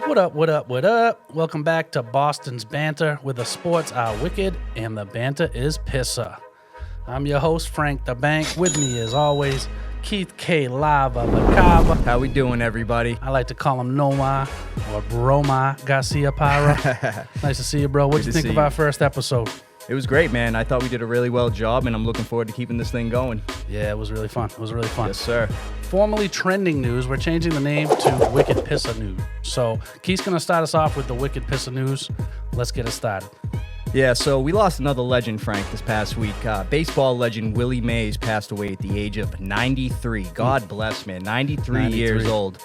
What up, what up, what up? Welcome back to Boston's Banter, where the sports are wicked and the banter is Pissah. I'm your host, Frank the Bank. With me, as always, Keith K. Lava the Cava. How we doing, everybody? I like to call him Noma or Broma Garcia Para. Nice to see you, bro. What do you think of our first episode? It was great, man. I thought we did a really well job, and I'm looking forward to keeping this thing going. Yeah, it was really fun. It was really fun. Yes, sir. Formerly trending news, we're changing the name to Wicked Pissah News. So Keith's going to start us off with the Wicked Pissah News. Let's get it started. Yeah, so we lost another legend, Frank, this past week. Baseball legend Willie Mays passed away at the age of 93. God bless, man. 93 years old.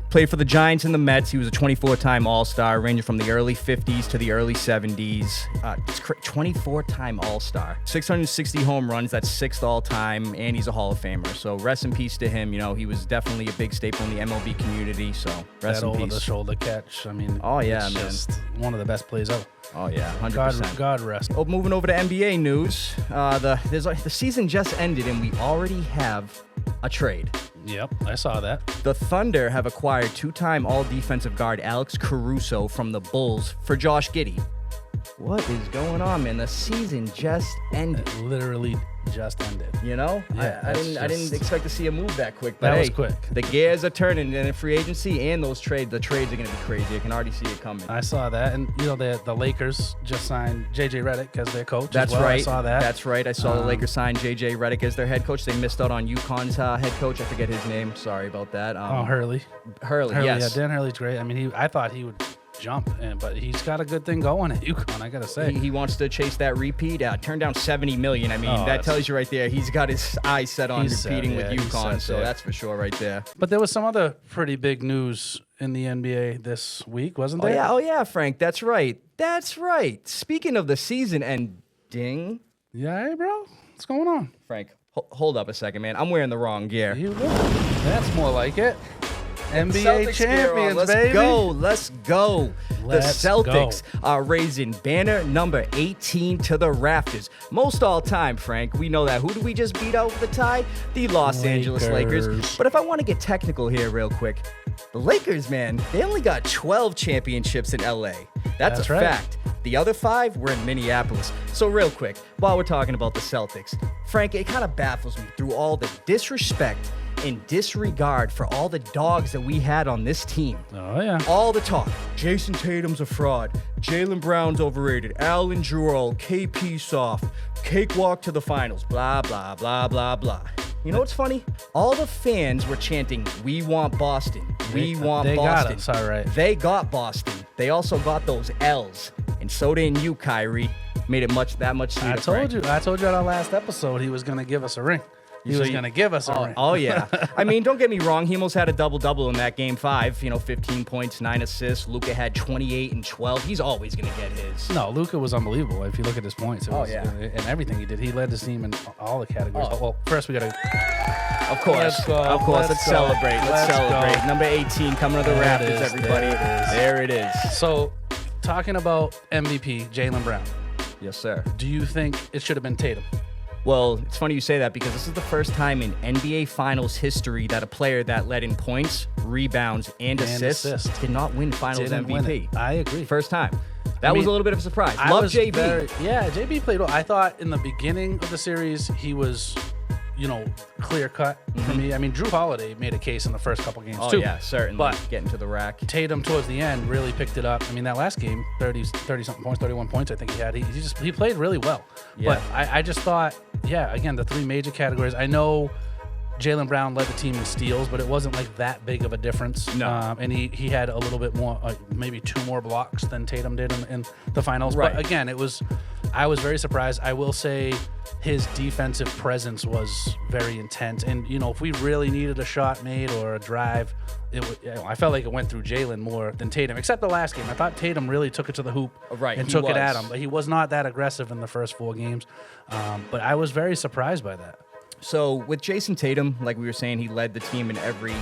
Played for the Giants and the Mets. He was a 24-time All-Star, ranging from the early 50s to the early 70s. 24-time All-Star. 660 home runs. That's sixth all-time, and he's a Hall of Famer. So rest in peace to him. You know, he was definitely a big staple in the MLB community. So rest in peace. That over-the-shoulder catch. I mean, it's just one of the best plays ever. Oh, yeah, 100%. God rest. Oh, moving over to NBA news. The season just ended, and we already have a trade. Yep, I saw that. The Thunder have acquired two-time all-defensive guard Alex Caruso from the Bulls for Josh Giddey. What is going on, man? The season just ended. It literally just ended. You know? Yeah, I didn't expect to see a move that quick. But that was quick. The gears are turning in free agency, and the trades are going to be crazy. I can already see it coming. I saw that. And, you know, the Lakers just signed J.J. Redick as their coach. That's right. I saw that. That's right. I saw the Lakers sign J.J. Redick as their head coach. They missed out on UConn's head coach. I forget his name. Sorry about that. Hurley. Hurley, yes. Yeah, Dan Hurley's great. I mean, I thought he would jump, but he's got a good thing going at UConn, I gotta say. He wants to chase that repeat. Turned down $70 million. I mean, that tells you right there. He's got his eyes set on repeating with UConn, so that's for sure right there. But there was some other pretty big news in the NBA this week, wasn't there? Oh yeah, Frank. That's right. Speaking of the season ending. Yeah, hey, bro. What's going on? Frank, hold up a second, man. I'm wearing the wrong gear. That's more like it. NBA Celtics champions, let's baby. Let's go. The Celtics are raising banner number 18 to the rafters. Most all time, Frank. We know that. Who did we just beat out with the tie? The Los Angeles Lakers. But if I want to get technical here real quick, the Lakers, man, they only got 12 championships in LA. That's a fact. The other 5 were in Minneapolis. So real quick, while we're talking about the Celtics, Frank, it kind of baffles me through all the disrespect and disregard for all the dogs that we had on this team. Oh, yeah. All the talk. Jason Tatum's a fraud. Jaylen Brown's overrated. Allen Jewell, KP soft. Cakewalk to the finals. Blah, blah, blah, blah, blah. You know what's funny? All the fans were chanting, "We want Boston. We want Boston." They got us, all right. They got Boston. They also got those L's. And so didn't you, Kyrie. Made it that much sweeter. I told you on our last episode he was going to give us a ring. He was going to give us a ring. Oh, yeah. I mean, don't get me wrong. He almost had a double-double in that Game 5. 15 points, 9 assists. Luka had 28 and 12. He's always going to get his. No, Luka was unbelievable. If you look at his points. And everything he did. He led his team in all the categories. Well, first we got to... Of course. Let's celebrate. Let's celebrate. Go. Number 18 coming to the Raptors, everybody. There it is. So, talking about MVP, Jaylen Brown. Yes, sir. Do you think it should have been Tatum? Well, it's funny you say that because this is the first time in NBA Finals history that a player that led in points, rebounds, and assists did not win Finals MVP. I agree. First time. That was a little bit of a surprise. Love JB. JB played well. I thought in the beginning of the series he was, clear cut for me. I mean, Drew Holiday made a case in the first couple games too. Oh yeah, certainly. But getting to the rack. Tatum towards the end really picked it up. I mean, that last game, 30-something points, 31 points I think he had. He played really well. Yeah. But I just thought, again, the 3 major categories. I know Jaylen Brown led the team in steals, but it wasn't like that big of a difference. No. And he had a little bit more, maybe 2 more blocks than Tatum did in the finals. Right. But again, I was very surprised. I will say his defensive presence was very intense. And, if we really needed a shot made or a drive, I felt like it went through Jaylen more than Tatum, except the last game. I thought Tatum really took it to the hoop and took it at him. But he was not that aggressive in the first 4 games. But I was very surprised by that. So with Jason Tatum, like we were saying, he led the team in every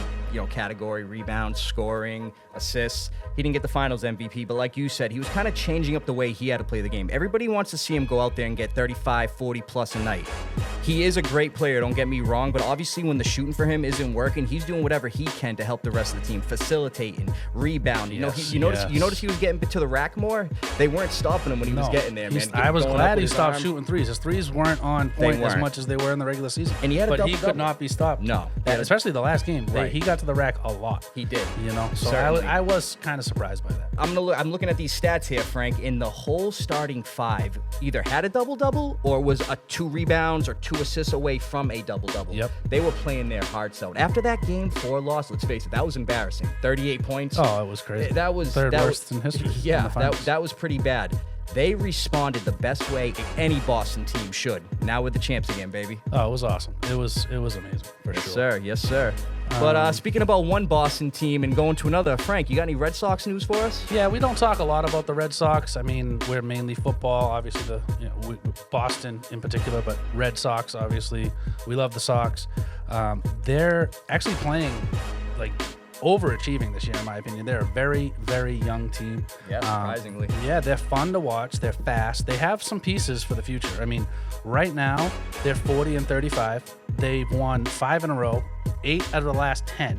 category: rebounds, scoring, assists. He didn't get the Finals MVP, but like you said, he was kind of changing up the way he had to play the game. Everybody wants to see him go out there and get 35, 40 plus a night. he is a great player, don't get me wrong, but obviously when the shooting for him isn't working, he's doing whatever he can to help the rest of the team, facilitating, rebounding. You notice he was getting to the rack more? They weren't stopping him when he was getting there, man. I was glad he stopped shooting threes. His threes weren't on point as much as they were in the regular season. And he had but he could not be stopped. No. Especially the last game. Right. He got to the rack a lot. He did. So I was kind of surprised by that. I'm looking at these stats here, Frank. In the whole starting five, either had a double-double or was a 2 rebounds or 2 assists away from a double-double. Yep. They were playing their hearts out. After that game 4 loss, let's face it, that was embarrassing. 38 points. Oh, it was crazy. That was third worst in history. Yeah, that was pretty bad. They responded the best way any Boston team should. Now we're the champs again, baby. Oh, it was awesome. It was amazing for sure. Yes, sir. But speaking about one Boston team and going to another, Frank, you got any Red Sox news for us? Yeah, we don't talk a lot about the Red Sox. I mean, we're mainly football, obviously Boston in particular, but Red Sox, obviously, we love the Sox. They're actually playing overachieving this year, in my opinion. They're a very, very young team. Yeah, surprisingly. They're fun to watch. They're fast. They have some pieces for the future. I mean, right now, they're 40-35. They've won 5 in a row, 8 out of the last 10,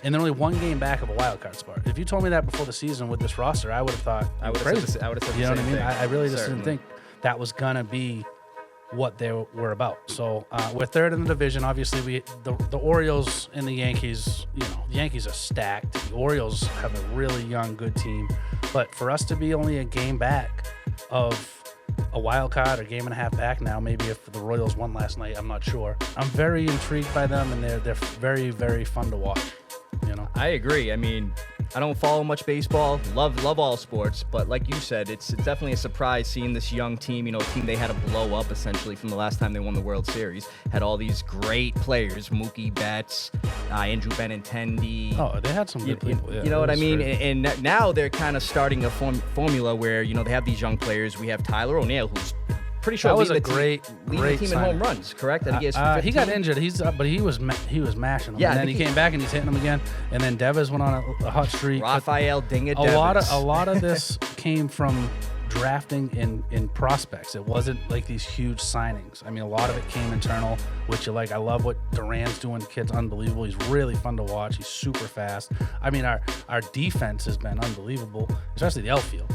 and they're only 1 game back of a wild card spot. If you told me that before the season with this roster, I would have thought I would have said the you know same what I mean? thing. I really just didn't think that was gonna be what they were about. So we're third in the division. Obviously, the Orioles and the Yankees, the Yankees are stacked. The Orioles have a really young, good team. But for us to be only a game back of a wild card, a game and a half back now, maybe if the Royals won last night, I'm not sure. I'm very intrigued by them, and they're very, very fun to watch. I agree. I mean, I don't follow much baseball. Love all sports, but like you said, it's definitely a surprise seeing this young team. A team they had to blow up essentially from the last time they won the World Series. Had all these great players: Mookie Betts, Andrew Benintendi. Oh, they had some good people. You know what I mean? And now they're kind of starting a formula where they have these young players. We have Tyler O'Neill, who's pretty sure that was leading a great team in home runs, correct? I think he got injured. But he was mashing them. Yeah, and then he came back and he's hitting them again. And then Devers went on a hot streak. Rafael Dinger Devers. A lot of this came from drafting in prospects. It wasn't like these huge signings. I mean, a lot of it came internal, which you like. I love what Duran's doing. The kid's unbelievable. He's really fun to watch. He's super fast. I mean, our defense has been unbelievable, especially the outfield.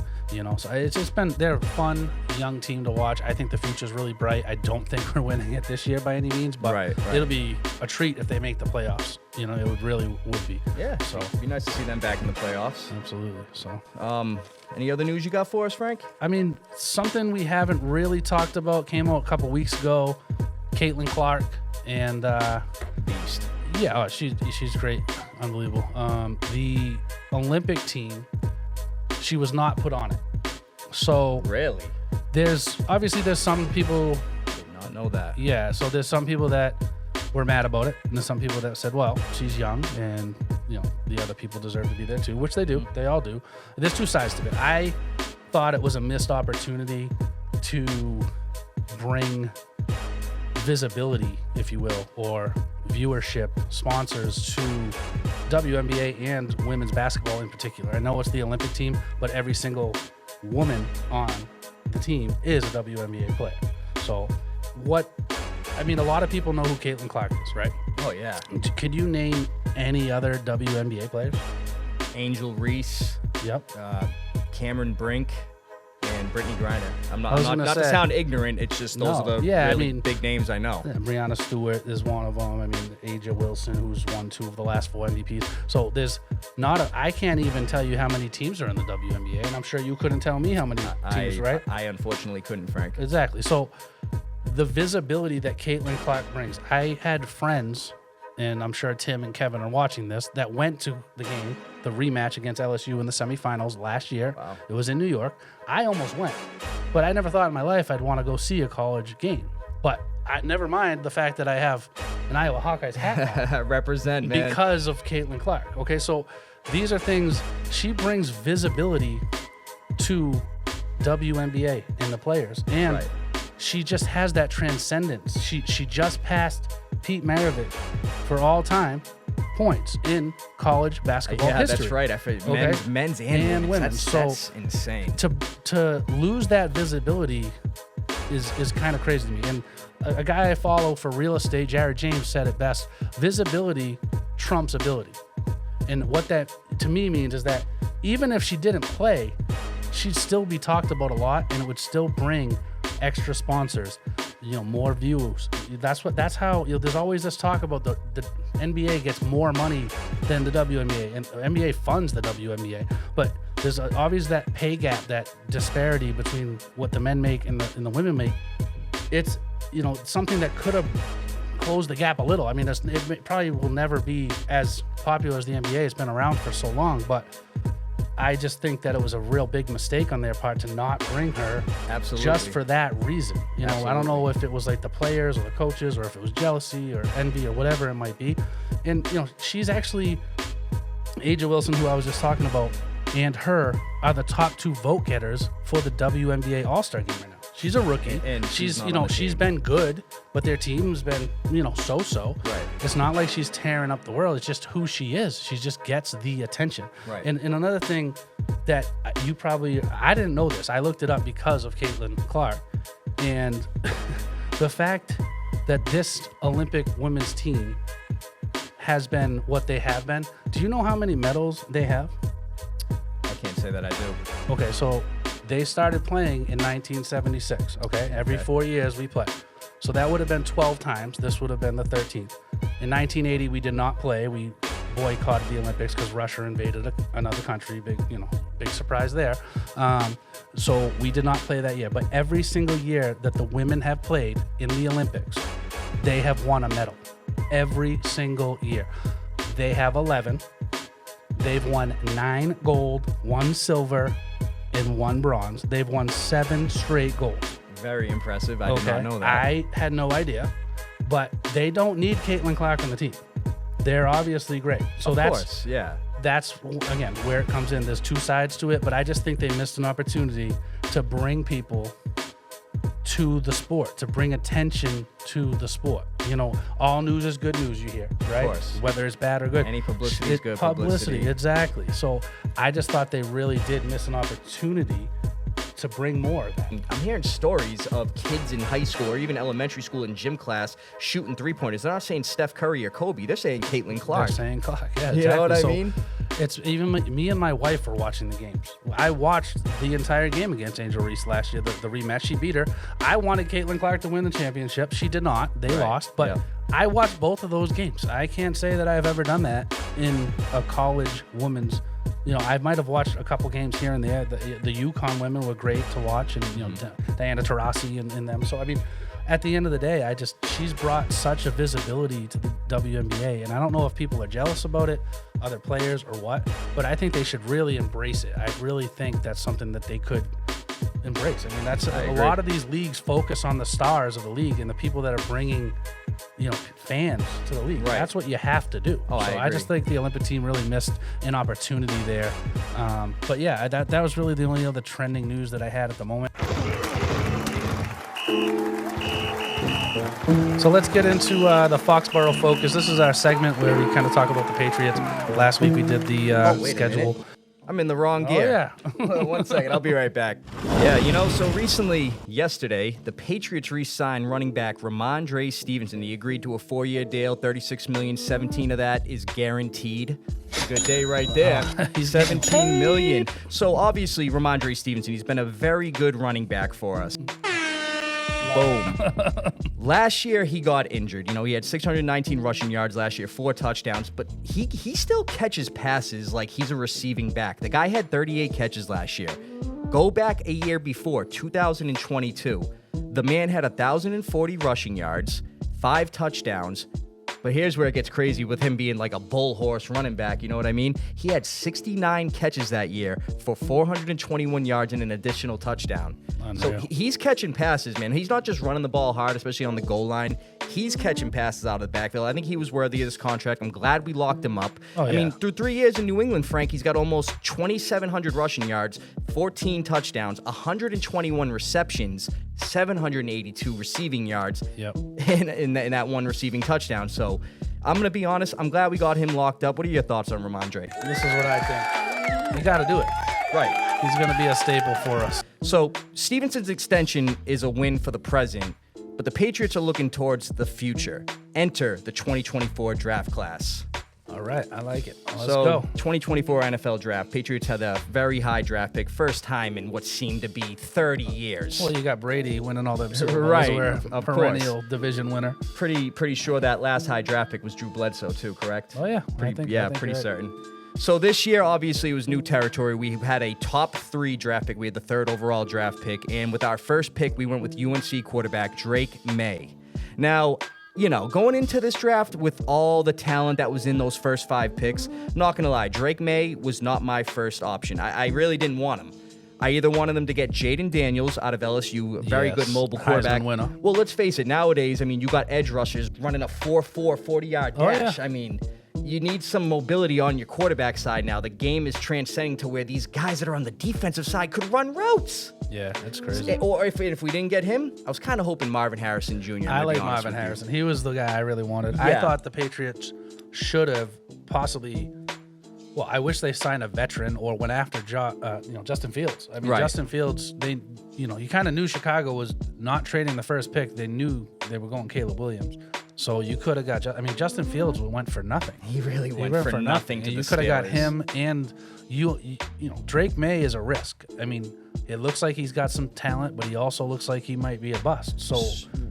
So it's just they're a fun young team to watch. I think the future's really bright. I don't think we're winning it this year by any means, but right. It'll be a treat if they make the playoffs. It would be. Yeah. So it'd be nice to see them back in the playoffs. Absolutely. So, any other news you got for us, Frank? I mean, something we haven't really talked about came out a couple weeks ago. Caitlin Clark and Beast. Yeah, she's great, unbelievable. The Olympic team. She was not put on it. So really, there's some people did not know that. Yeah, so there's some people that were mad about it, and there's some people that said, well, she's young, and the other people deserve to be there too, which they do. They all do. There's 2 sides to it. I thought it was a missed opportunity to bring visibility, if you will, or viewership, sponsors to WNBA and women's basketball in particular. I know it's the Olympic team, but every single woman on the team is a WNBA player. So a lot of people know who Caitlin Clark is, right? Oh, yeah. Could you name any other WNBA players? Angel Reese. Yep. Cameron Brink. And Brittany Griner. I'm not to sound ignorant. It's just those are the big names I know. Yeah, Brianna Stewart is one of them. I mean, Aja Wilson, who's won 2 of the last 4 MVPs. So there's I can't even tell you how many teams are in the WNBA, and I'm sure you couldn't tell me how many teams, right? I unfortunately couldn't, Frank. Exactly. So the visibility that Caitlin Clark brings. I had friends, and I'm sure Tim and Kevin are watching this, that went to the game, the rematch against LSU in the semifinals last year. Wow. It was in New York. I almost went, but I never thought in my life I'd want to go see a college game. But never mind the fact that I have an Iowa Hawkeyes hat on. Represent, man. Because of Caitlin Clark. Okay, so these are things, she brings visibility to WNBA and the players. And she just has that transcendence. She just passed Pete Maravich for all-time points in college basketball history. Yeah, that's right. Men's and women's. That's That's insane. To lose that visibility is kind of crazy to me. And a guy I follow for real estate, Jared James, said it best: visibility trumps ability. And what that to me means is that even if she didn't play, she'd still be talked about a lot, and it would still bring extra sponsors, more views. That's how there's always this talk about the NBA gets more money than the WNBA, and NBA funds the WNBA, but there's obviously that pay gap, that disparity between what the men make and the women make. It's something that could have closed the gap a little. I mean, it probably will never be as popular as the NBA. It's been around for so long, but I just think that it was a real big mistake on their part to not bring her. Absolutely. Just for that reason. I don't know if it was like the players or the coaches, or if it was jealousy or envy or whatever it might be. And, she's actually, Aja Wilson, who I was just talking about, and her are the top 2 vote getters for the WNBA All-Star game right now. She's a rookie, and she's been good, but their team's been, so-so. Right. It's not like she's tearing up the world. It's just who she is. She just gets the attention. Right. And another thing that I didn't know this. I looked it up because of Caitlin Clark, and the fact that this Olympic women's team has been what they have been. Do you know how many medals they have? I can't say that I do. Okay, so they started playing in 1976, okay? Every 4 years we play. So that would have been 12 times. This would have been the 13th. In 1980, we did not play. We boycotted the Olympics because Russia invaded another country. Big surprise there. So we did not play that year. But every single year that the women have played in the Olympics, they have won a medal. Every single year. They have 11. They've won 9 gold, 1 silver, and 1 bronze. They've won 7 straight golds. Very impressive. I did not know that. I had no idea, but they don't need Caitlin Clark on the team. They're obviously great. So of course, yeah. That's again where it comes in. There's 2 sides to it, but I just think they missed an opportunity to bring people to the sport, to bring attention to the sport. All news is good news, you hear, right? Of course. Whether it's bad or good. Any publicity is good publicity. Exactly. So I just thought they really did miss an opportunity to bring more of that. I'm hearing stories of kids in high school or even elementary school in gym class shooting 3-pointers. They're not saying Steph Curry or Kobe. They're saying Caitlin Clark. They're saying Clark, yeah, exactly. You know what I mean? It's even me and my wife were watching the games. I watched the entire game against Angel Reese last year, the rematch. She beat her. I wanted Caitlin Clark to win the championship. She did not. They lost. But I watched both of those games. I can't say that I've ever done that in a college women's. I might have watched a couple games here and there. The UConn women were great to watch, and Diana Taurasi and them. So I mean, at the end of the day, she's brought such a visibility to the WNBA, and I don't know if people are jealous about it, other players or what, but I think they should really embrace it. I really think that's something that they could embrace. I mean, that's a lot of these leagues focus on the stars of the league and the people that are bringing fans to the league. Right. That's what you have to do. So I just think the Olympic team really missed an opportunity there. But yeah, that was really the only other trending news that I had at the moment. So let's get into the Foxborough Focus. This is our segment where we kind of talk about the Patriots. Last week we did the schedule. I'm in the wrong gear. Oh, yeah. 1 second. I'll be right back. Yeah, so recently, yesterday, the Patriots re-signed running back Ramondre Stevenson. He agreed to a 4-year deal, $36 million. 17 of that is guaranteed. Good day right there. He's $17 million. So obviously, Ramondre Stevenson, he's been a very good running back for us. Boom. Last year, he got injured. He had 619 rushing yards last year, 4 touchdowns, but he still catches passes like he's a receiving back. The guy had 38 catches last year. Go back a year before, 2022. The man had 1,040 rushing yards, 5 touchdowns. But here's where it gets crazy with him being like a bull horse running back, you know what I mean? He had 69 catches that year for 421 yards and an additional touchdown. Unreal. So he's catching passes, man. He's not just running the ball hard, especially on the goal line. He's catching passes out of the backfield. I think he was worthy of this contract. I'm glad we locked him up. I mean, through 3 years in New England, Frank, he's got almost 2,700 rushing yards, 14 touchdowns, 121 receptions, 782 receiving yards in that 1 receiving touchdown. So I'm going to be honest. I'm glad we got him locked up. What are your thoughts on Ramondre? This is what I think. You got to do it. Right. He's going to be a staple for us. So Stevenson's extension is a win for the present, but the Patriots are looking towards the future. Enter the 2024 draft class. All right, I like it. Let's So, go. 2024 NFL draft. Patriots had a very high draft pick, first time in what seemed to be 30 years. Well, you got Brady winning all the Super Bowls. Right, We're a of perennial division winner. Pretty sure that last high draft pick was Drew Bledsoe too, correct? Oh, yeah. Pretty I think pretty you're right. certain. So this year, obviously, it was new territory. We had a top 3 draft pick. We had the 3rd overall draft pick. And with our first pick, we went with UNC quarterback Drake May. Now, going into this draft with all the talent that was in those first 5 picks, not going to lie, Drake May was not my first option. I really didn't want him. I either wanted them to get Jaden Daniels out of LSU, a very good mobile quarterback. Heisman winner. Well, let's face it, nowadays, you got edge rushers running a 4.4 40-yard dash. Oh, yeah. You need some mobility on your quarterback side now. The game is transcending to where these guys that are on the defensive side could run routes. Yeah, that's crazy. Or if we didn't get him, I was kind of hoping Marvin Harrison Jr. I like Marvin Harrison. He was the guy I really wanted. Yeah. I thought the Patriots should have possibly. Well, I wish they signed a veteran or went after Justin Fields. Right. Justin Fields. You kind of knew Chicago was not trading the first pick. They knew they were going Caleb Williams. So you could have got. Justin Fields went for nothing. He really went for nothing. To you the could have got Steelers. him, and Drake May is a risk. It looks like he's got some talent, but he also looks like he might be a bust. So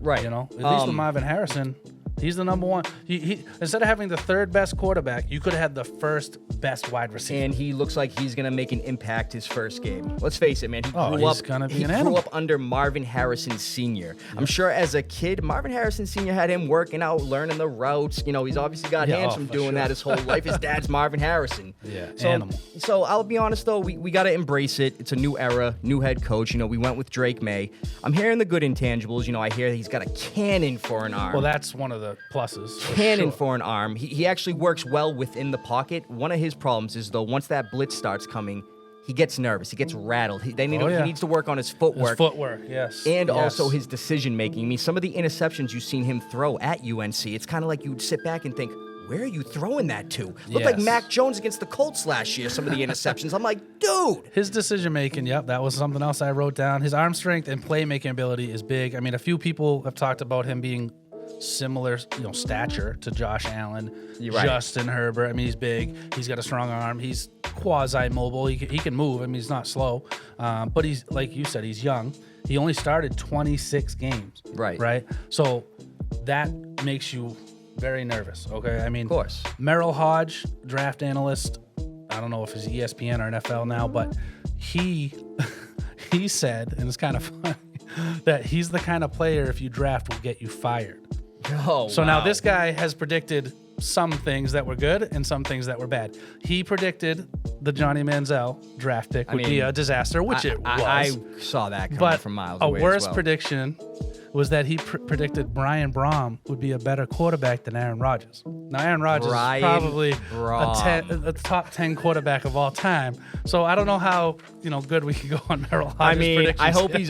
Right. at least with Marvin Harrison, he's the number one. He instead of having the 3rd best quarterback, you could have had the 1st best wide receiver. And he looks like he's going to make an impact his first game. Let's face it, man. He he's gonna be an grew animal. up under Marvin Harrison Sr. I'm sure as a kid, Marvin Harrison Sr. had him working out, learning the routes. He's obviously got hands from for doing sure. that his whole life. His dad's Marvin Harrison. Yeah, so, animal. So I'll be honest, though, we got to embrace it. It's a new era, new head coach. We went with Drake May. I'm hearing the good intangibles. I hear he's got a cannon for an arm. Well, that's one of the pluses. Cannon sure. for an arm. He actually works well within the pocket. One of his problems is, though, once that blitz starts coming, he gets nervous. He gets rattled. He needs to work on his footwork. His footwork, yes. And Yes. also his decision making. Some of the interceptions you've seen him throw at UNC, it's kind of like you'd sit back and think, where are you throwing that to? Looked like Yes. Mac Jones against the Colts last year, some of the interceptions. I'm like, dude. His decision making, yep, that was something else I wrote down. His arm strength and playmaking ability is big. A few people have talked about him being similar, stature to Josh Allen, You're right. Justin Herbert. He's big. He's got a strong arm. He's quasi-mobile. He can move. He's not slow. But he's, like you said, he's young. He only started 26 games. Right. Right? So that makes you very nervous, okay? Of course. Merrill Hodge, draft analyst, I don't know if he's ESPN or NFL now, but he said, and it's kind of funny, that he's the kind of player if you draft will get you fired. Oh, So now this guy has predicted some things that were good and some things that were bad. He predicted the Johnny Manziel draft pick would be a disaster, which it was. I saw that coming but from miles a away. worse as well. prediction was that he predicted Brian Braum would be a better quarterback than Aaron Rodgers. Now, Aaron Rodgers Brian is probably Braum. a top 10 quarterback of all time. So I don't know how good we can go on Merrill Hodges' predictions.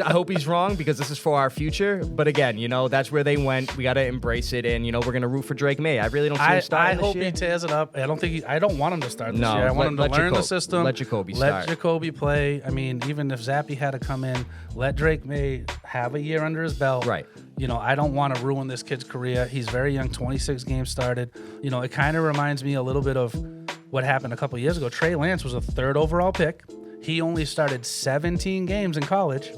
I hope he's wrong because this is for our future. But again, that's where they went. We got to embrace it, and we're gonna root for Drake May. I really don't see him I starting this hope year. he tears it up. I don't think I don't want him to start this No, year. I want him to let learn the Jacoby- system. let Jacoby Let start. Jacoby play. Even if Zappe had to come in, let Drake May have a year under his belt. Right. I don't want to ruin this kid's career. He's very young, 26 games started. It kind of reminds me a little bit of what happened a couple years ago. Trey Lance was a 3rd overall pick. He only started 17 games in college,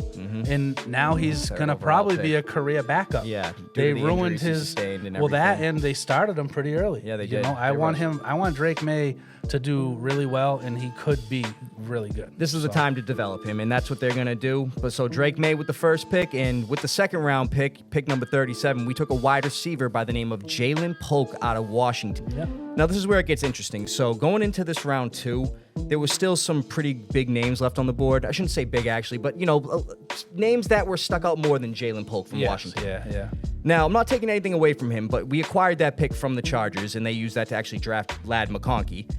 and now he's Third going to overall probably pick. be a career backup. Yeah, due They to the ruined injuries he his. sustained and Well, that everything. and they started him pretty early. Yeah, they did. I They want rushed. him. I want Drake May to do really well, and he could be really good. This is the time to develop him, and that's what they're going to do. But so Drake May with the first pick, and with the 2nd round pick number 37, we took a wide receiver by the name of Jalen Polk out of Washington. Yeah. Now, this is where it gets interesting. So going into this round 2, there was still some pretty big names left on the board. I shouldn't say big, actually, but, names that were stuck out more than Jalen Polk from Washington. Yeah. Now, I'm not taking anything away from him, but we acquired that pick from the Chargers, and they used that to actually draft Ladd McConkey.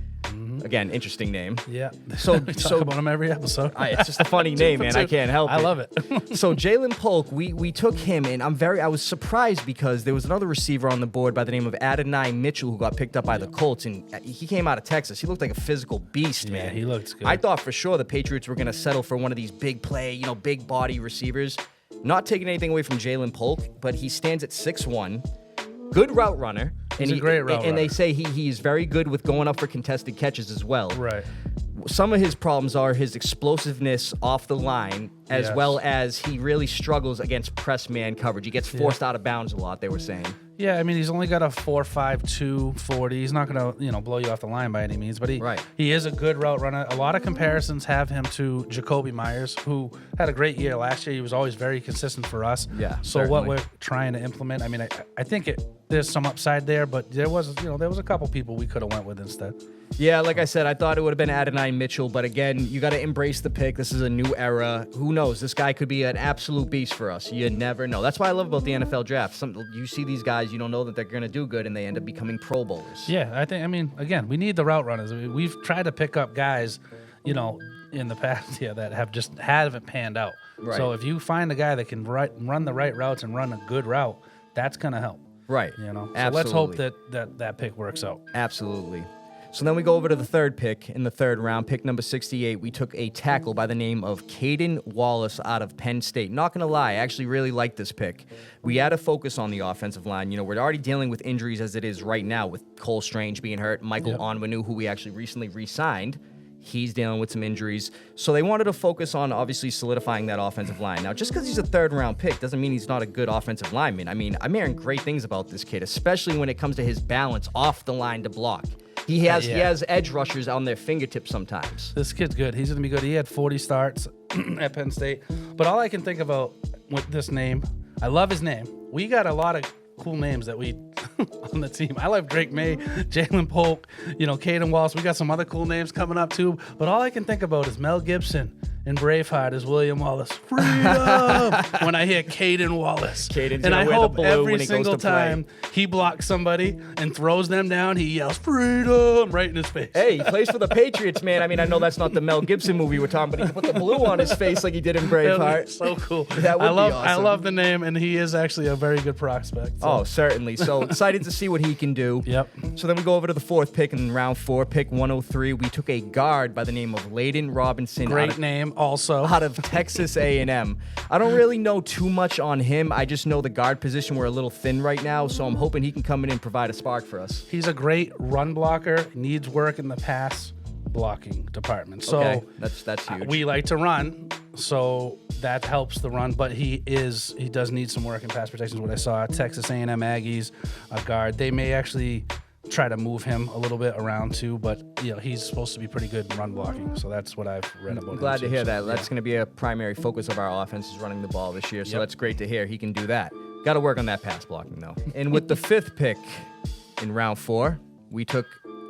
Again, interesting name. Yeah. So we talk about him every episode. It's just a funny name, man. I can't help it. I love it. So Jalen Polk, we took him, and I was surprised because there was another receiver on the board by the name of Adonai Mitchell who got picked up by the Colts, and he came out of Texas. He looked like a physical beast, man. Yeah, he looked good. I thought for sure the Patriots were going to settle for one of these big play, big body receivers. Not taking anything away from Jalen Polk, but he stands at 6'1". Good route runner. He's a great route runner. And they say he's very good with going up for contested catches as well. Right. Some of his problems are his explosiveness off the line, as well as he really struggles against press man coverage. He gets forced out of bounds a lot, they were saying. Yeah, I mean, he's only got a 4.52 40. He's not going to, blow you off the line by any means, but he is a good route runner. A lot of comparisons have him to Jacoby Myers, who had a great year last year. He was always very consistent for us. Yeah, so certainly. what we're trying to implement, I mean, I think there's some upside there, but there was a couple people we could have went with instead. Yeah, like I said, I thought it would have been Adonai Mitchell, but again, you got to embrace the pick. This is a new era. Who knows? This guy could be an absolute beast for us. You never know. That's what I love about the NFL draft. You see these guys, you don't know that they're going to do good, and they end up becoming Pro Bowlers. Yeah, again, we need the route runners. We've tried to pick up guys, in the past, that haven't panned out. Right. So if you find a guy that can run the right routes and run a good route, that's going to help. Right. So Absolutely. let's hope that pick works out. Absolutely. So then we go over to the third pick in the third round, pick number 68. We took a tackle by the name of Caden Wallace out of Penn State. Not going to lie, I actually really like this pick. We had to focus on the offensive line. We're already dealing with injuries as it is right now with Cole Strange being hurt, Michael Onwenu, who we actually recently re-signed. He's dealing with some injuries. So they wanted to focus on obviously solidifying that offensive line. Now, just because he's a third-round pick doesn't mean he's not a good offensive lineman. I mean, I'm hearing great things about this kid, especially when it comes to his balance off the line to block. He has edge rushers on their fingertips sometimes. This kid's good. He's going to be good. He had 40 starts at Penn State. But all I can think about with this name, I love his name. We got a lot of cool names that we on the team. I love Drake May, Jalen Polk, Caden Wallace. We got some other cool names coming up too. But all I can think about is Mel Gibson and Braveheart is William Wallace. Freedom! When I hear Caden Wallace. And I hope every single time he blocks somebody and throws them down, he yells, freedom, right in his face. Hey, he plays for the Patriots, man. I mean, I know that's not the Mel Gibson movie we're talking, but he can put the blue on his face like he did in Braveheart. So cool. That would be awesome. I love the name, and he is actually a very good prospect. So. Oh, certainly. So excited to see what he can do. Yep. So then we go over to the fourth pick in round 4, pick 103. We took a guard by the name of Layden Robinson. Great name. Also out of Texas A&M. I don't really know too much on him. I just know the guard position we're a little thin right now, so I'm hoping he can come in and provide a spark for us. He's a great run blocker, needs work in the pass blocking department. So okay. That's huge. We like to run, so that helps the run, but he does need some work in pass protection is what I saw. Texas A&M Aggies, a guard. They may actually try to move him a little bit around too, but he's supposed to be pretty good in run blocking, so that's what I've read about. I'm glad to hear that. That's going to be a primary focus of our offense is running the ball this year, so that's great to hear. He can do that. Got to work on that pass blocking though. And with the fifth pick in round 4, we took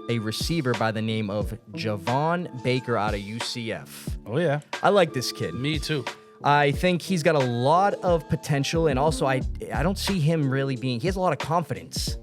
a receiver by the name of Javon Baker out of UCF. Oh yeah, I like this kid. Me too. I think he's got a lot of potential, and also I don't see him really being. He has a lot of confidence.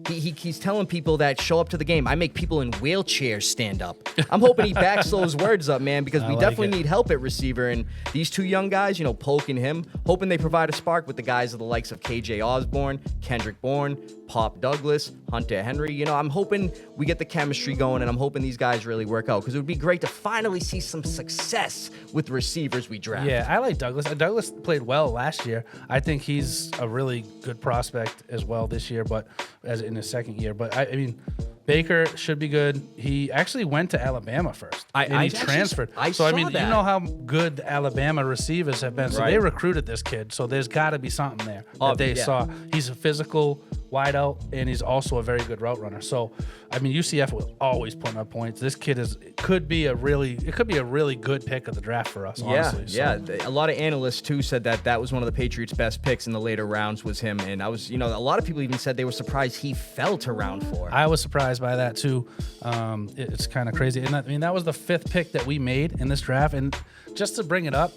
He's telling people that show up to the game. I make people in wheelchairs stand up. I'm hoping he backs those words up, man, because we definitely need help at receiver. And these two young guys, Polk and him, hoping they provide a spark with the guys of the likes of KJ Osborne, Kendrick Bourne, Pop Douglas, Hunter Henry. I'm hoping we get the chemistry going, and I'm hoping these guys really work out because it would be great to finally see some success with the receivers we draft. Yeah, I like Douglas. Douglas played well last year. I think he's a really good prospect as well this year, but as in his second year. But I mean, Baker should be good. He actually went to Alabama first, and he transferred. I mean, you know how good the Alabama receivers have been. So they recruited this kid. So there's got to be something there that they saw. He's a physical wideout, and he's also a very good route runner. So, I mean, UCF will always put up points. This kid could be a really good pick of the draft for us. Honestly. Yeah. A lot of analysts too said that was one of the Patriots' best picks in the later rounds was him, and I was, a lot of people even said they were surprised he fell to round 4. I was surprised by that too. It's kind of crazy, and that was the 5th pick that we made in this draft. And just to bring it up,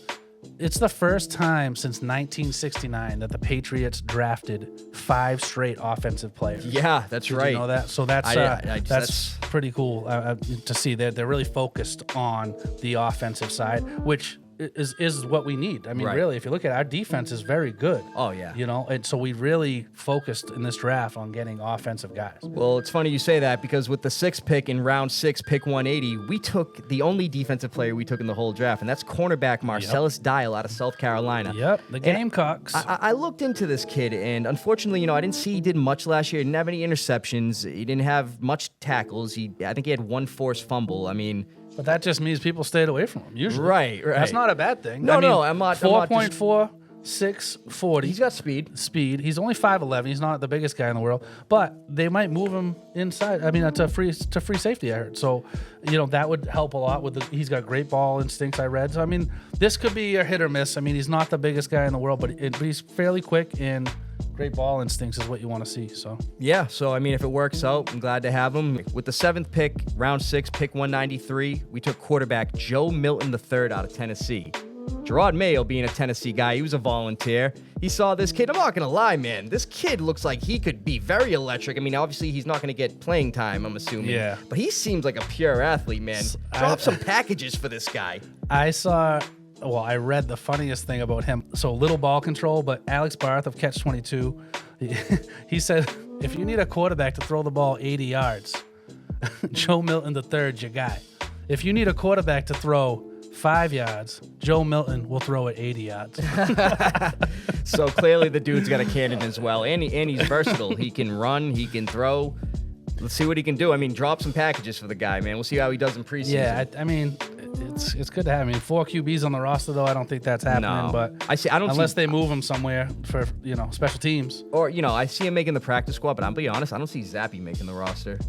It's the first time since 1969 that the Patriots drafted 5 straight offensive players. Yeah, that's Did right. you know that? So that's pretty cool to see. They're really focused on the offensive side, which is what we need. I mean, really, if you look at it, our defense is very good. Oh, yeah. You know, and so we really focused in this draft on getting offensive guys. Well, it's funny you say that because with the 6th pick in round 6, pick 180, we took the only defensive player we took in the whole draft, and that's cornerback Marcellus Dial out of South Carolina. Yep, the Gamecocks. I looked into this kid, and unfortunately, I didn't see he did much last year. He didn't have any interceptions. He didn't have much tackles. I think he had 1 forced fumble. I mean... But that just means people stayed away from him, usually. Right. That's not a bad thing. No, I'm not 4.4, 640. He's got speed. He's only 5'11". He's not the biggest guy in the world, but they might move him inside. I mean, to free safety, I heard. So, that would help a lot with he's got great ball instincts, I read. So, I mean, this could be a hit or miss. I mean, he's not the biggest guy in the world, but he's fairly quick and great ball instincts is what you want to see. So yeah, so I mean, if it works out, I'm glad to have him. With the 7th pick, round 6, pick 193, we took quarterback Joe Milton III out of Tennessee. Gerard Mayo, being a Tennessee guy, he was a volunteer. He saw this kid. I'm not going to lie, man. This kid looks like he could be very electric. I mean, obviously, he's not going to get playing time, I'm assuming. Yeah. But he seems like a pure athlete, man. Drop some packages for this guy. I read the funniest thing about him. So little ball control, but Alex Barth of Catch 22, he said, if you need a quarterback to throw the ball 80 yards, Joe Milton III's your guy. If you need a quarterback to throw 5 yards, Joe Milton will throw it 80 yards. So clearly the dude's got a cannon as well, and he's versatile. He can run, he can throw. Let's see what he can do. I mean, drop some packages for the guy, man. We'll see how he does in preseason. Yeah, I mean, it's good to have. I mean, 4 QBs on the roster, though. I don't think that's happening. No. But unless they move him somewhere for special teams. Or I see him making the practice squad, but I'll be honest, I don't see Zappy making the roster.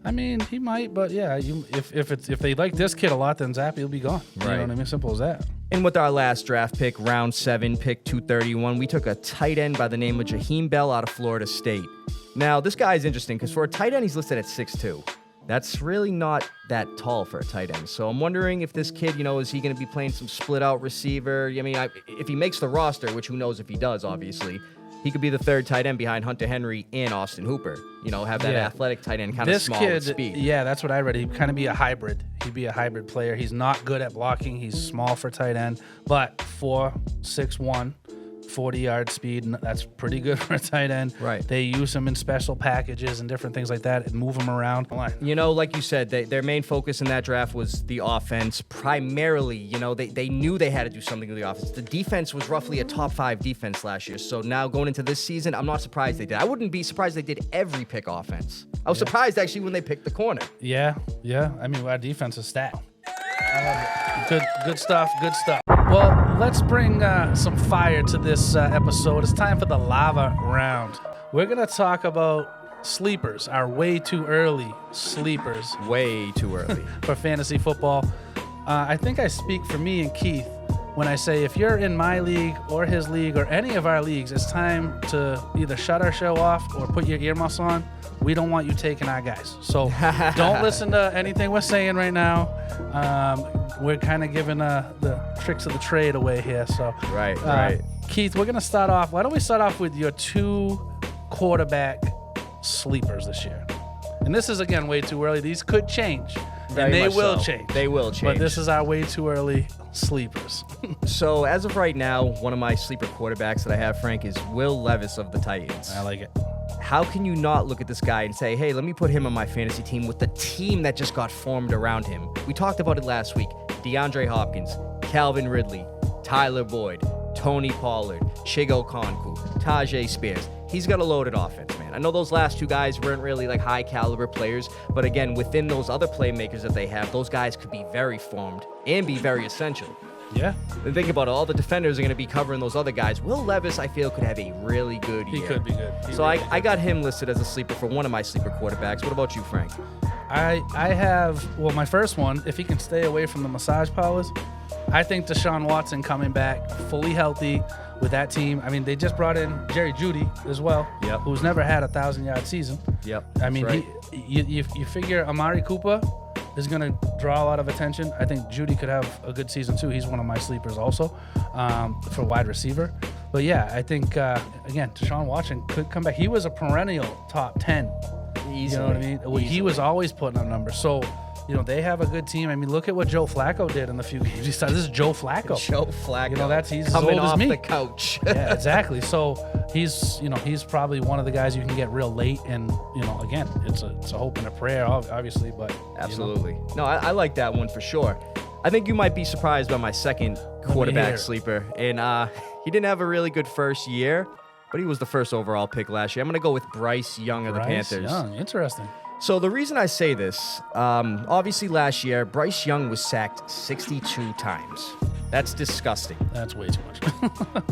I mean, he might, but yeah, if they like this kid a lot, then Zappy will be gone. Right. You know what I mean? Simple as that. And with our last draft pick, round 7, pick 231, we took a tight end by the name of Jaheim Bell out of Florida State. Now, this guy is interesting because for a tight end, he's listed at 6'2". That's really not that tall for a tight end. So I'm wondering if this kid, is he going to be playing some split out receiver? I mean, if he makes the roster, which who knows if he does, obviously, he could be the 3rd tight end behind Hunter Henry and Austin Hooper. Have that athletic tight end kind of small with speed. Yeah, that's what I read. He'd kind of be a hybrid. He'd be a hybrid player. He's not good at blocking. He's small for tight end, but 4'6'1". 40-yard speed, and that's pretty good for a tight end. Right. They use him in special packages and different things like that and move him around. Like you said, their main focus in that draft was the offense. Primarily, they knew they had to do something with the offense. The defense was roughly a top 5 defense last year. So now going into this season, I'm not surprised they did. I wouldn't be surprised they did every pick offense. I was surprised, actually, when they picked the corner. Yeah. I mean, our defense is stacked. Good stuff. Well, let's bring some fire to this episode. It's time for the lava round. We're going to talk about sleepers, our way too early sleepers. Way too early. For fantasy football. I think I speak for me and Keith when I say if you're in my league or his league or any of our leagues, it's time to either shut our show off or put your earmuffs on. We don't want you taking our guys. So don't listen to anything we're saying right now. We're kind of giving the tricks of the trade away here. So Right. Keith, we're going to start off. Why don't we start off with your 2 quarterback sleepers this year? And this is, again, way too early. These could change. And they will change. They will change. But this is our way too early sleepers. So as of right now, one of my sleeper quarterbacks that I have, Frank, is Will Levis of the Titans. I like it. How can you not look at this guy and say, hey, let me put him on my fantasy team with the team that just got formed around him? We talked about it last week. DeAndre Hopkins, Calvin Ridley, Tyler Boyd, Tony Pollard, Chigo Konku, Tajay Spears. He's got a loaded offense, man. I know those last 2 guys weren't really like high caliber players, but again, within those other playmakers that they have, those guys could be very formed and be very essential. Yeah. And think about it, all the defenders are going to be covering those other guys. Will Levis, I feel, could have a really good year. He could be good. So I got him listed as a sleeper for one of my sleeper quarterbacks. What about you, Frank? I have, my first one, if he can stay away from the massage parlors, I think Deshaun Watson coming back fully healthy with that team. I mean, they just brought in Jerry Jeudy as well, who's never had a 1,000-yard season. Yep. I mean, you figure Amari Cooper is going to draw a lot of attention. I think Judy could have a good season too. He's one of my sleepers also for wide receiver. But yeah, I think again, Deshaun Watson could come back. He was a perennial top 10. Easily. You know what I mean? Easily. He was always putting up numbers. So, they have a good team. I mean, look at what Joe Flacco did in the few games he started. This is Joe Flacco. Joe Flacco. He's coming as old off as me. the couch. Yeah, exactly. So he's probably one of the guys you can get real late, and again, it's a hope and a prayer, obviously, but absolutely. No, I like that one for sure. I think you might be surprised by my second quarterback sleeper, and he didn't have a really good first year, but he was the first overall pick last year. I'm going to go with Bryce Young of the Panthers. Young, interesting. So the reason I say this, obviously last year, Bryce Young was sacked 62 times. That's disgusting. That's way too much.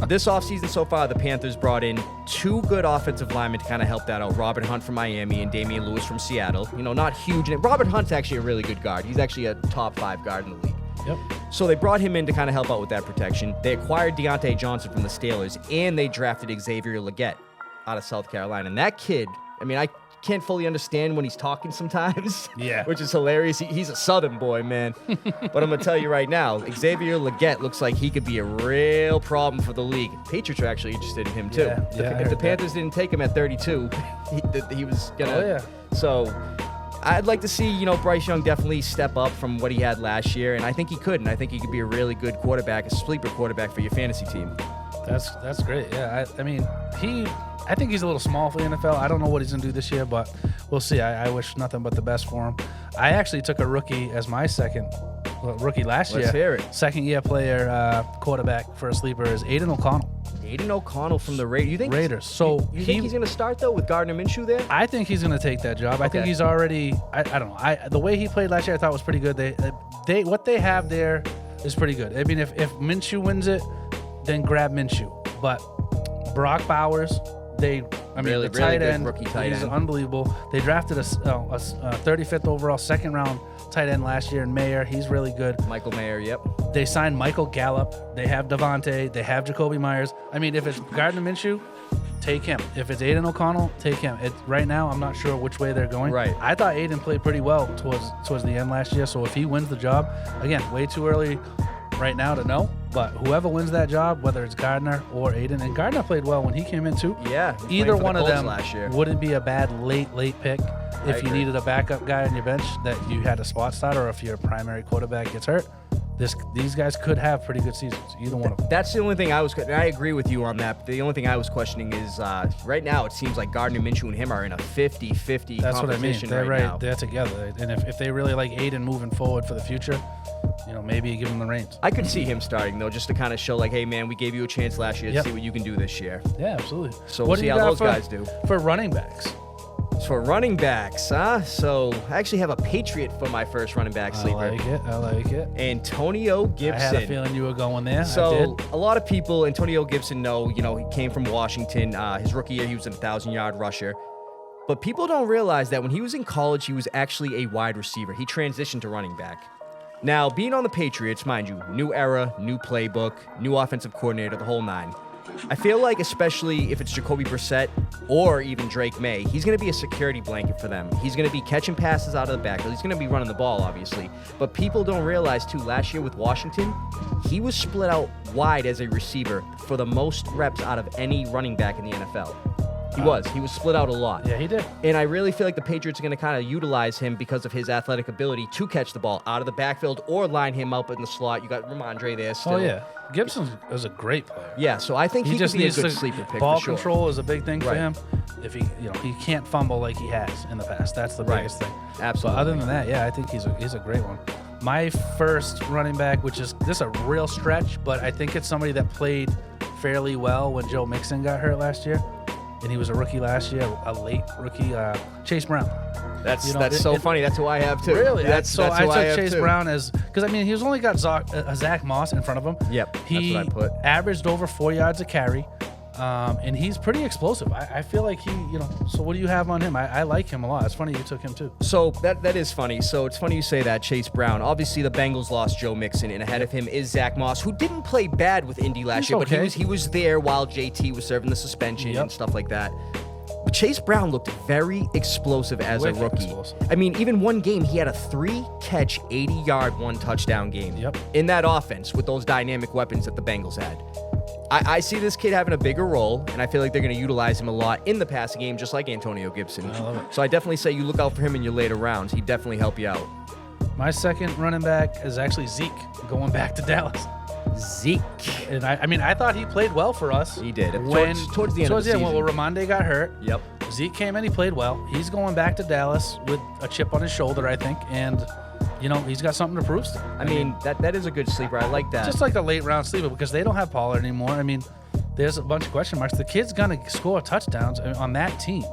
This offseason so far, the Panthers brought in 2 good offensive linemen to kind of help that out. Robert Hunt from Miami and Damian Lewis from Seattle. Not huge. And Robert Hunt's actually a really good guard. He's actually a top 5 guard in the league. Yep. So they brought him in to kind of help out with that protection. They acquired Deontay Johnson from the Steelers, and they drafted Xavier Legette out of South Carolina. And that kid, I can't fully understand when he's talking sometimes. Yeah. Which is hilarious. He's a Southern boy, man. But I'm going to tell you right now, Xavier Legette looks like he could be a real problem for the league. Patriots are actually interested in him, too. Yeah, if the Panthers didn't take him at 32, he was going to. Oh, yeah. So I'd like to see, Bryce Young definitely step up from what he had last year, and I think he could. And I think he could be a really good quarterback, a sleeper quarterback for your fantasy team. That's great. Yeah, I think he's a little small for the NFL. I don't know what he's going to do this year, but we'll see. I wish nothing but the best for him. I actually took a rookie as my rookie last year. Let's hear it. Second-year player, quarterback for a sleeper is Aiden O'Connell. Aiden O'Connell from the Raiders. You think Raiders. So you think he's going to start, though, with Gardner Minshew there? I think he's going to take that job. Okay. I think he's already – I don't know. The way he played last year I thought was pretty good. They what they have there is pretty good. I mean, if Minshew wins it, then grab Minshew. But Brock Bowers – the tight end, rookie tight he's end. Unbelievable. They drafted a 35th overall second-round tight end last year in Mayer. He's really good. Michael Mayer, yep. They signed Michael Gallup. They have Devontae. They have Jacoby Myers. If it's Gardner Minshew, take him. If it's Aiden O'Connell, take him. Right now, I'm not sure which way they're going. Right. I thought Aiden played pretty well towards the end last year, so if he wins the job, again, way too early right now to know, but whoever wins that job, whether it's Gardner or Aiden, and Gardner played well when he came in too. Yeah, either one of them last year wouldn't be a bad late pick if you needed a backup guy on your bench that you had a spot starter, or if your primary quarterback gets hurt. These guys could have pretty good seasons, either one of them. That's the only thing I agree with you on that. The only thing I was questioning is right now it seems like Gardner Minshew and him are in a 50-50 That's what I mean. They're right now. They're together. And if they really like Aiden moving forward for the future, maybe give him the reins. I could see him starting, though, just to kind of show like, hey, man, we gave you a chance last year to see what you can do this year. Yeah, absolutely. So we'll see how those guys do. For running backs. For running backs, So I actually have a Patriot for my first running back sleeper. I like it. Antonio Gibson. I had a feeling you were going there. So a lot of people, Antonio Gibson know, he came from Washington. His rookie year, he was a 1,000-yard rusher. But people don't realize that when he was in college, he was actually a wide receiver. He transitioned to running back. Now, being on the Patriots, mind you, new era, new playbook, new offensive coordinator, the whole 9. I feel like, especially if it's Jacoby Brissett or even Drake May, he's going to be a security blanket for them. He's going to be catching passes out of the backfield. He's going to be running the ball, obviously. But people don't realize, too, last year with Washington, he was split out wide as a receiver for the most reps out of any running back in the NFL. He was split out a lot. Yeah, he did. And I really feel like the Patriots are going to kind of utilize him because of his athletic ability to catch the ball out of the backfield or line him up in the slot. You got Ramondre there still. Oh, yeah. Gibson is a great player. Yeah, so I think he just could be a needs good sleeper pick ball for sure. control is a big thing for him. If he can't fumble like he has in the past. That's the biggest thing. Absolutely. But other than that, yeah, I think he's a great one. My first running back, which is this a real stretch, but I think it's somebody that played fairly well when Joe Mixon got hurt last year. And he was a rookie last year, a late rookie, Chase Brown. That's so funny. That's who I have too. Really? I took Chase Brown because he's only got Zach Moss in front of him. Yep. He that's what I put. Averaged over 4 yards a carry, and he's pretty explosive. I feel like he, So what do you have on him? I like him a lot. It's funny you took him too. So that is funny. So it's funny you say that, Chase Brown. Obviously the Bengals lost Joe Mixon, and ahead of him is Zach Moss, who didn't play bad with Indy last year, but he was there while JT was serving the suspension and stuff like that. Chase Brown looked very explosive as a rookie. Explosive. I mean, even one game, he had a 3-catch, 80-yard, 1-touchdown game. Yep. In that offense with those dynamic weapons that the Bengals had. I see this kid having a bigger role, and I feel like they're going to utilize him a lot in the passing game, just like Antonio Gibson. I love it. So I definitely say you look out for him in your later rounds. He'd definitely help you out. My second running back is actually Zeke, going back to Dallas. Zeke. And I thought he played well for us. He did. When, towards the end of the season. When Ramonde got hurt. Yep. Zeke came in, he played well. He's going back to Dallas with a chip on his shoulder, I think, and he's got something to prove still. I mean, that is a good sleeper. I like that. Just like a late round sleeper because they don't have Pollard anymore. I mean, there's a bunch of question marks. The kid's gonna score touchdowns on that team.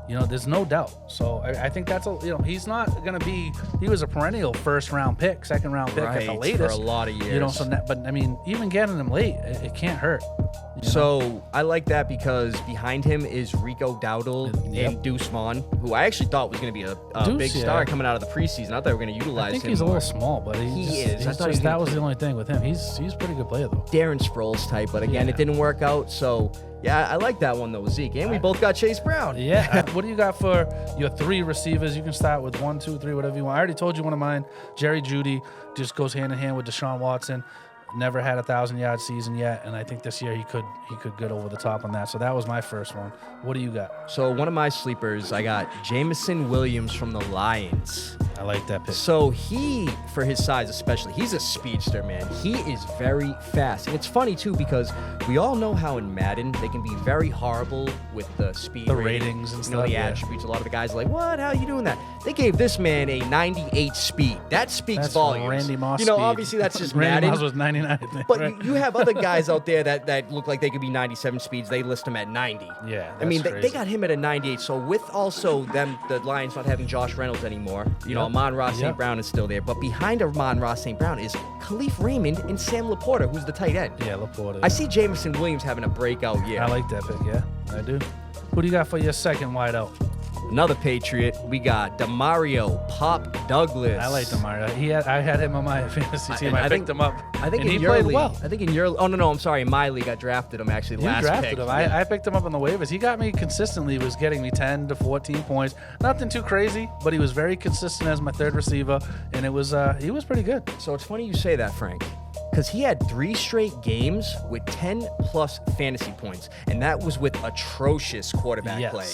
There's no doubt. So I think that's he's not gonna be. He was a perennial second-round pick at the latest for a lot of years. But I mean, even getting him late, it can't hurt. So I like that because behind him is Rico Dowdle and Deuce Vaughn, who I actually thought was going to be a big star coming out of the preseason. I thought they were going to utilize him. I think he's a little small, but he is. That was the only thing with him. He's a pretty good player though. Darren Sproles type, but again, it didn't work out. So yeah, I like that one though, Zeke. And we both got Chase Brown. Yeah. What do you got for your 3 receivers? You can start with 1, 2, 3, whatever you want. I already told you one of mine. Jerry Jeudy just goes hand in hand with Deshaun Watson. Never had a 1,000-yard season yet, and I think this year he could get over the top on that. So that was my first one. What do you got? So one of my sleepers, I got Jameson Williams from the Lions. I like that pick. So he, for his size especially, he's a speedster, man. He is very fast. And it's funny, too, because we all know how in Madden they can be very horrible with the speed ratings and stuff. The attributes. A lot of the guys are like, what? How are you doing that? They gave this man a 98 speed. That speaks volumes. Randy Moss speed. Obviously that's just Randy Madden. Moss was 99, I think. But right? you have other guys out there that look like they could be 97 speeds. They list them at 90. Yeah, I mean, they got him at a 98. So with also the Lions not having Josh Reynolds anymore, Amon-Ra St. Brown is still there. But behind Amon-Ra St. Brown is Khalif Raymond and Sam Laporta, who's the tight end. Yeah, Laporta. I see Jameson Williams having a breakout year. I like that pick, yeah. I do. Who do you got for your second wideout? Another Patriot, we got Demario Pop Douglas. I like Demario. I had him on my fantasy team. I picked him up. I think he played well. I think in your I'm sorry. In my league, I drafted him actually You last drafted pick. him. Yeah. I picked him up on the waivers. He got me consistently. Was getting me 10 to 14 points. Nothing too crazy, but he was very consistent as my third receiver, and he was pretty good. So it's funny you say that, Frank, because he had 3 straight games with 10-plus fantasy points, and that was with atrocious quarterback play.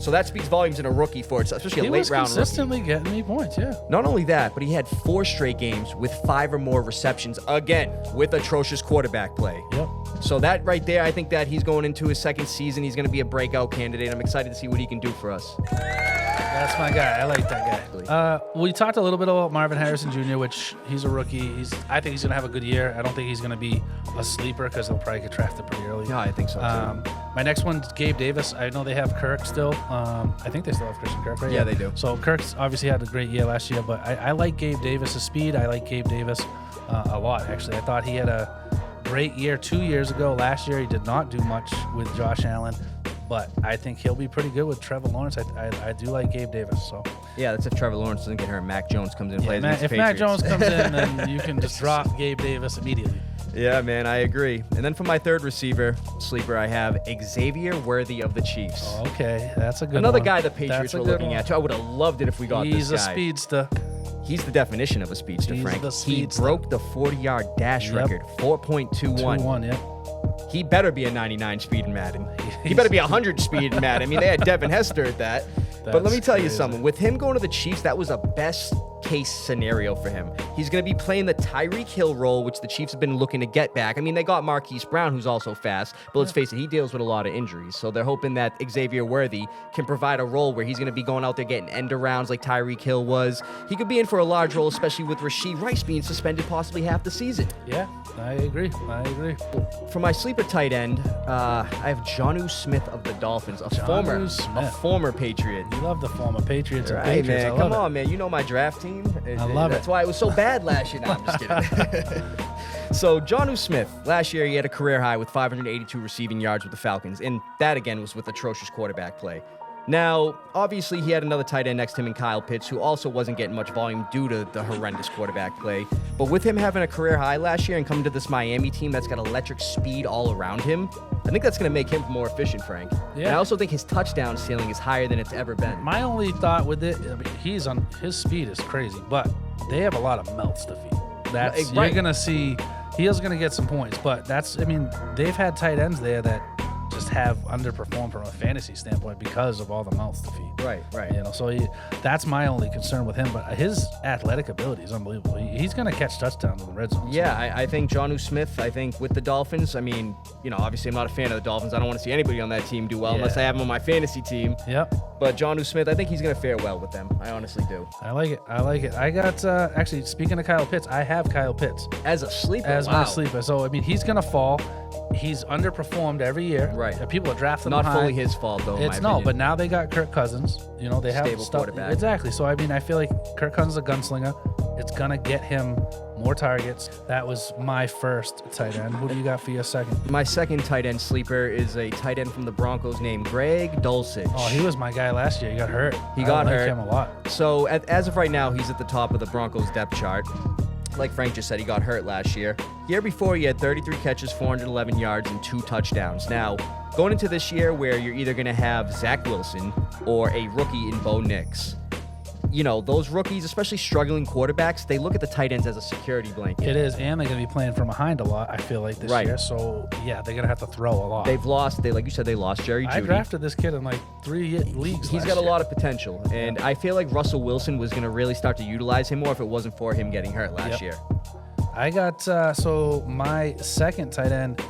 So that speaks volumes in a rookie for it, especially a late round rookie. He was consistently getting me points, yeah. Not only that, but he had 4 straight games with 5 or more receptions, again, with atrocious quarterback play. Yep. So that right there, I think that he's going into his second season. He's going to be a breakout candidate. I'm excited to see what he can do for us. That's my guy. I like that guy. We talked a little bit about Marvin Harrison Jr., which he's a rookie. I think he's going to have a good year. I don't think he's going to be a sleeper because he'll probably get drafted pretty early. Yeah, I think so, too. My next one's Gabe Davis. I know they have Kirk still. I think they still have Christian Kirk, right? Yeah, they do. So Kirk's obviously had a great year last year, but I like Gabe Davis' speed. I like Gabe Davis a lot, actually. I thought he had a great year 2 years ago. Last year, he did not do much with Josh Allen. But I think he'll be pretty good with Trevor Lawrence. I do like Gabe Davis. So yeah, that's if Trevor Lawrence doesn't get hurt. Mac Jones comes in and plays against the If Patriots. Mac Jones comes in, then you can just drop Gabe Davis immediately. Yeah, man, I agree. And then for my third receiver, sleeper, I have Xavier Worthy of the Chiefs. Okay, that's a good Another one. guy the Patriots were looking at, too. I would have loved it if we got this guy. He's a speedster. He's the definition of a speedster, He's Frank. the speedster. He broke the 40-yard dash record, 4.21. 2-1, yeah. He better be a 99 speed in Madden. He better be 100 speed in Madden. I mean, they had Devin Hester at that. But let me tell you something. With him going to the Chiefs, that was a best case scenario for him. He's going to be playing the Tyreek Hill role, which the Chiefs have been looking to get back. I mean, they got Marquise Brown, who's also fast, but let's face it, he deals with a lot of injuries. So they're hoping that Xavier Worthy can provide a role where he's going to be going out there getting end arounds like Tyreek Hill was. He could be in for a large role, especially with Rashee Rice being suspended possibly half the season. Yeah, I agree. For my sleeper tight end, I have Jonnu Smith of the Dolphins, a former Patriot. You love the former Patriots and Right, Patriots. man. Come on, man. You know my draft team. I love it. That's why it was so bad last year. No, I'm just kidding. So, Jonnu Smith, last year he had a career high with 582 receiving yards with the Falcons, and that, again, was with atrocious quarterback play. Now, obviously, he had another tight end next to him in Kyle Pitts, who also wasn't getting much volume due to the horrendous quarterback play. But with him having a career high last year and coming to this Miami team that's got electric speed all around him, I think that's going to make him more efficient, Frank. Yeah. And I also think his touchdown ceiling is higher than it's ever been. My only thought with it, I mean, his speed is crazy, but they have a lot of melts to feed. That's Right. You're gonna see he's gonna get some points, but they've had tight ends there that just have underperformed from a fantasy standpoint because of all the mouths to feed. Right. So that's my only concern with him. But his athletic ability is unbelievable. He's going to catch touchdowns in the red zone. Yeah, I think Jonnu Smith, with the Dolphins, I mean, obviously I'm not a fan of the Dolphins. I don't want to see anybody on that team do well unless I have him on my fantasy team. Yep. But Jonnu Smith, I think he's going to fare well with them. I honestly do. I like it. I got, actually, speaking of Kyle Pitts, I have Kyle Pitts. As a sleeper, As my sleeper. So, he's going to fall. He's underperformed every year. Right. People are drafting him Not high. fully his fault, though. But now they got Kirk Cousins. They have stable stuff. quarterback. Exactly. So I feel like Kirk Cousins is a gunslinger. It's gonna get him more targets. That was my first tight end. Who do you got for your second? My second tight end sleeper is a tight end from the Broncos named Greg Dulcich. Oh, he was my guy last year. He got hurt. He got hurt. I like him a lot. So as of right now, he's at the top of the Broncos depth chart. Like Frank just said, he got hurt last year. Year before, he had 33 catches, 411 yards, and 2 touchdowns. Now, going into this year where you're either going to have Zach Wilson or a rookie in Bo Nix, those rookies, especially struggling quarterbacks, they look at the tight ends as a security blanket. It is, and they're going to be playing from behind a lot, I feel like, this year. So, yeah, they're going to have to throw a lot. They've lost, like you said, they lost Jerry Jeudy. I drafted this kid in 3 leagues. He's got a lot of potential, and I feel like Russell Wilson was going to really start to utilize him more if it wasn't for him getting hurt last year. I got, my second tight end,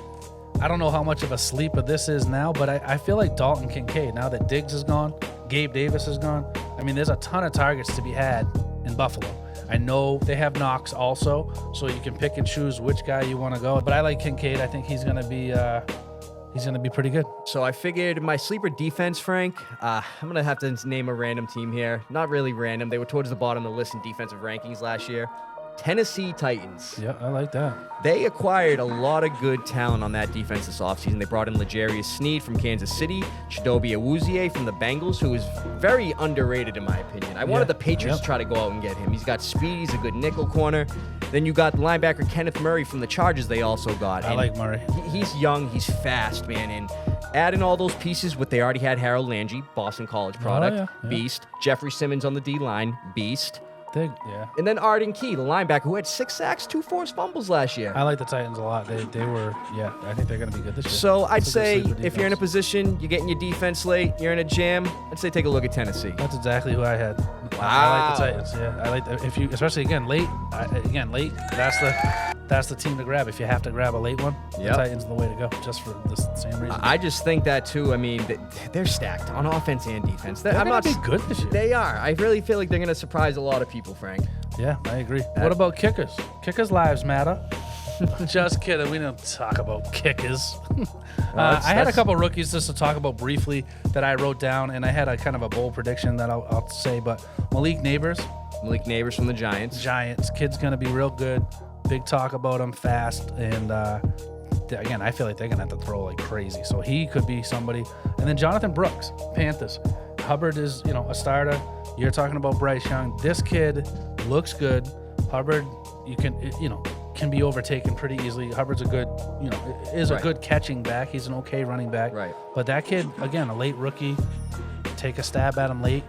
I don't know how much of a sleeper this is now, but I feel like Dalton Kincaid, now that Diggs is gone, Gabe Davis is gone. There's a ton of targets to be had in Buffalo. I know they have Knox also, so you can pick and choose which guy you want to go. But I like Kincaid. I think he's going to be pretty good. So I figured my sleeper defense, Frank, I'm going to have to name a random team here. Not really random. They were towards the bottom of the list in defensive rankings last year. Tennessee Titans. Yeah, I like that. They acquired a lot of good talent on that defense this offseason. They brought in L'Jarius Sneed from Kansas City, Chidobe Awuzie from the Bengals, who is very underrated in my opinion. I wanted the Patriots to try to go out and get him. He's got speed. He's a good nickel corner. Then you got linebacker Kenneth Murray from the Chargers they also got. I like Murray. He's young. He's fast, man. And adding all those pieces with they already had Harold Landry, Boston College product, beast. Jeffrey Simmons on the D-line, beast. And then Arden Key, the linebacker, who had 6 sacks, 2 forced fumbles last year. I like the Titans a lot. They were, I think they're going to be good this year. So I'd say if you're in a position, you're getting your defense late, you're in a jam, I'd say take a look at Tennessee. That's exactly who I had. Wow. I like the Titans. Yeah, I like if you, especially late. Late. That's the team to grab. If you have to grab a late one, the Titans are the way to go. Just for the same reason. I just think that too. They're stacked on offense and defense. They're going to be good this year. They are. I really feel like they're going to surprise a lot of people, Frank. Yeah, I agree. What about kickers? Kickers' lives matter. Just kidding. We don't talk about kickers. I had a couple rookies just to talk about briefly that I wrote down, and I had a kind of a bold prediction that I'll say. But Malik Neighbors from the Giants. Kid's going to be real good. Big talk about him, fast, and again, I feel like they're going to have to throw like crazy. So he could be somebody. And then Jonathan Brooks, Panthers. Hubbard is, a starter. You're talking about Bryce Young. This kid looks good. Hubbard, can be overtaken pretty easily. Hubbard's a good, a good catching back. He's an okay running back. Right. But that kid, again, a late rookie. Take a stab at him late.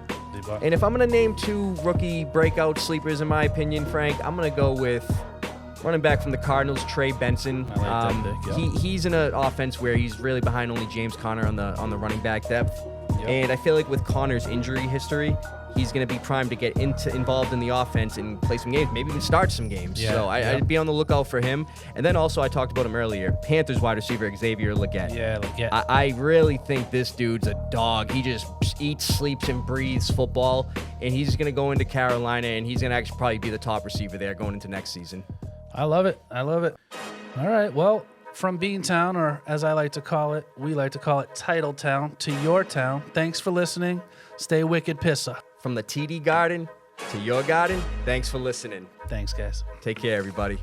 And if I'm going to name 2 rookie breakout sleepers, in my opinion, Frank, I'm going to go with running back from the Cardinals, Trey Benson. I like that pick, yeah. He's in an offense where he's really behind only James Conner on the running back depth. Yep. And I feel like with Conner's injury history, he's going to be primed to get involved in the offense and play some games, maybe even start some games. Yeah, so I'd be on the lookout for him. And then also, I talked about him earlier, Panthers wide receiver Xavier Legette. Yeah, Legette. I really think this dude's a dog. He just eats, sleeps, and breathes football. And he's going to go into Carolina, and he's going to actually probably be the top receiver there going into next season. I love it. All right, well, from Beantown, or as I like to call it, we like to call it Title Town, to your town. Thanks for listening. Stay wicked, Pissah. From the TD Garden to your garden, thanks for listening. Thanks, guys. Take care, everybody.